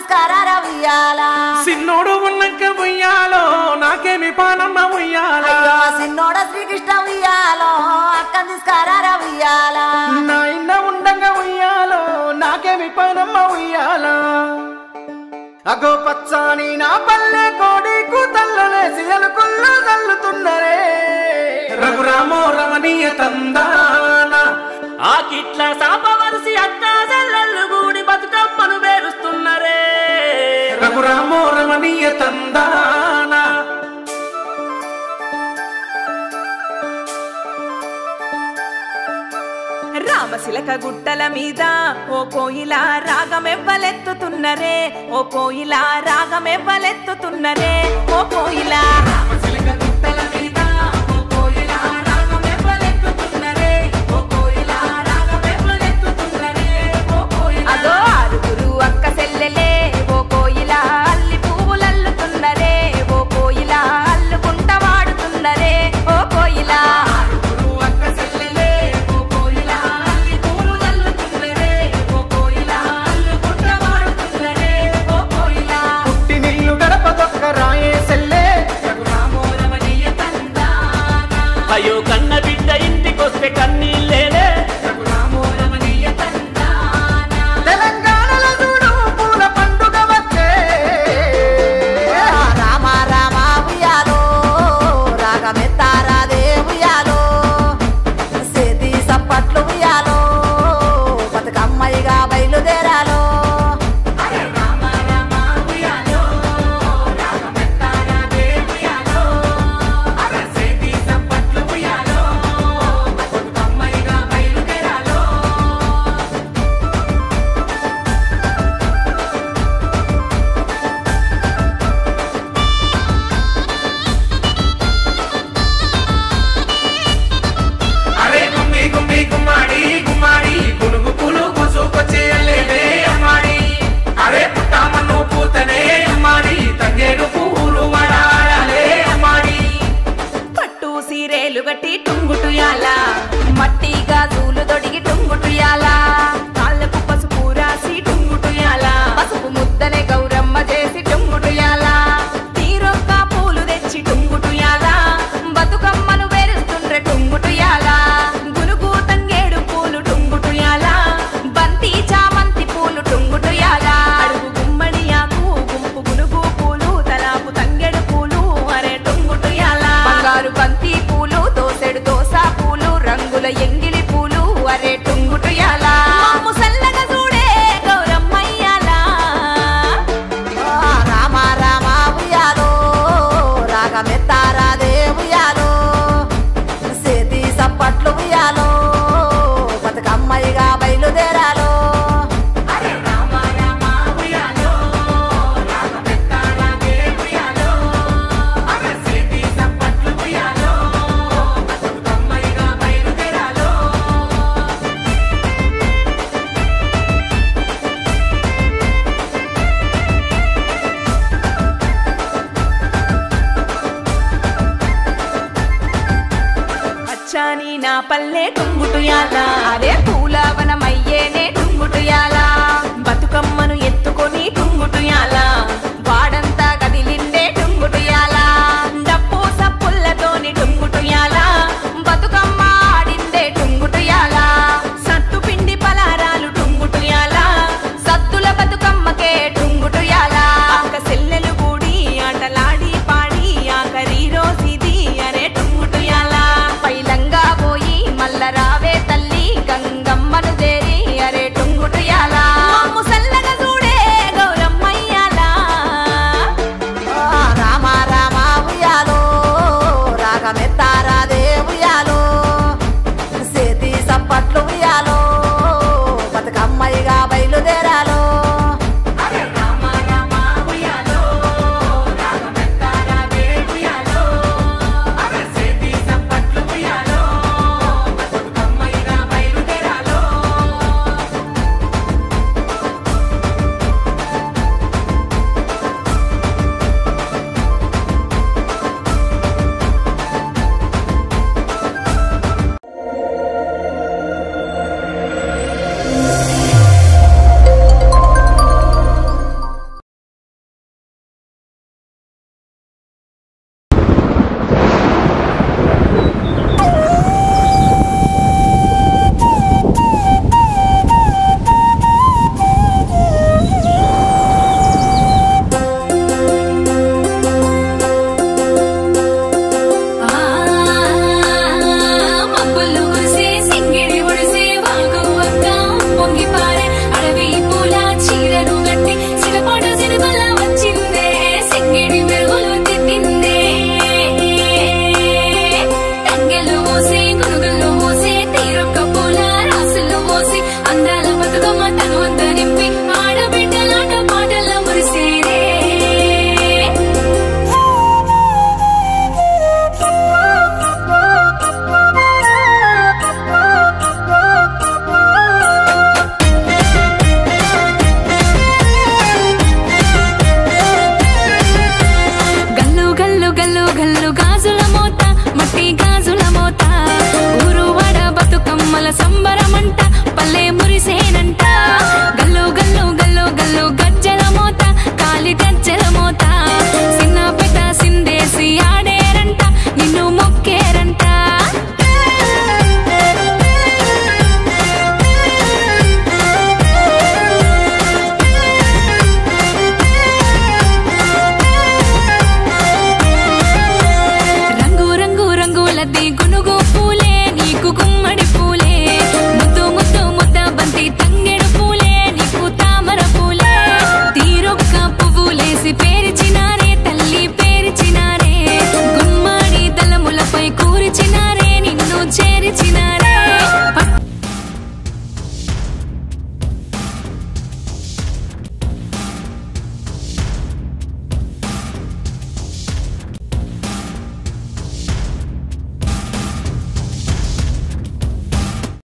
తీసుకారా ఉయ్యాలా సిన్నోడు ఉన్నంక ఉయ్యాలో నాకేమి పానమ్మ ఉయ్యాలా సిన్నోడ శ్రీకృష్ణ ఉయ్యాలో అక్కని తీసుకారా ఉయ్యాలా నా ఇన్న ఉండంగా ఉయ్యాలో నాకేమి పానమ్మ ఉయ్యాలా అగో పచ్చాని నా పల్లె కోడి కూతల్లలేసి అలుకుల్లో చల్లుతున్నరే రఘురామో రమణీయ తందాన ఆ కిట్ల సాపవలసి అత్తా చెల్లెళ్ళు గూడి బతుకమ్మను పేరుస్తున్నరే రఘురామో రమణీయ తందాన రామశిలక గుట్టల మీద ఓ కోయిలా రాగమెవ్వలెత్తుతున్నరే ఓ కోయిలా రాగమెవ్వలెత్తుతున్నరే ఓ కోయిలా రామశిలక గుట్టల మీద ఓ కోయిలా రాగమెవ్వలెత్తుతున్నరే ఓ కోయిలా రాగమెవ్వలెత్తుతున్నరే ఓ కోయిలా అదో ఆరుగురు అక్క చెల్లెలే ఓ కోయిలా అల్లి పువ్వులల్లుతున్నరే ఓ కోయిలా అల్లుకుంట వాడుతున్నరే ఓ కోయిలా అయ్యో కన్న బిడ్డ ఇంటికొస్తే కన్నీళ్ళేనే తెలంగాణలో చూడు పూల పండుగ వచ్చే రామ రామ ఉయ్యాలో రాగమెత్తారాదే ఉయ్యాలో సేతి సప్పట్లు ఉయ్యాలో బతుకమ్మయ్యగా బయలుదేరాలో గట్టి టుంగుటుయాలా మట్టి గాజులు దొడిగి టుంగుటుయాలా కాళ్ళకు పసుపు రాసి టుంగుటుయాలా పసుపు ముద్దనే గౌరమ్మ చేసి టుంగుటుయాలా తీరొక్క పూలు తెచ్చి టుంగుటుయాలా బతుకమ్మను వేరుస్తుండ్రె టుంగుటుయాలా గునుగు తంగేడు పూలు టుంగుటుయాలా బంతి చామంతి పూలు టుంగుటుయాలా అడుగు గుమ్మడి ఆకు గుంపు గునుగు పూలు తలాపు తంగేడు పూలు అరే టుంగుటుయాలా బంగారు బంతి పూలు దోసెడు దోసా పూలు రంగుల ఎంగిలి పూలు అరే టుంగుటుయాలా ముసల్లగా చూడే గౌరమ్మయ్యాలా రామ రామ ఉయ్యాలో రాగమెత్తారాదే ఉయ్యాలో సేతి సప్పట్లు ఉయ్యాలో బతుకమ్మయ్యగా బయలుదేరాలో అచ్చాని నా పల్లె టుంగుటుయాలా అదే పూలవనమయ్యేనే టుంగుటుయాలా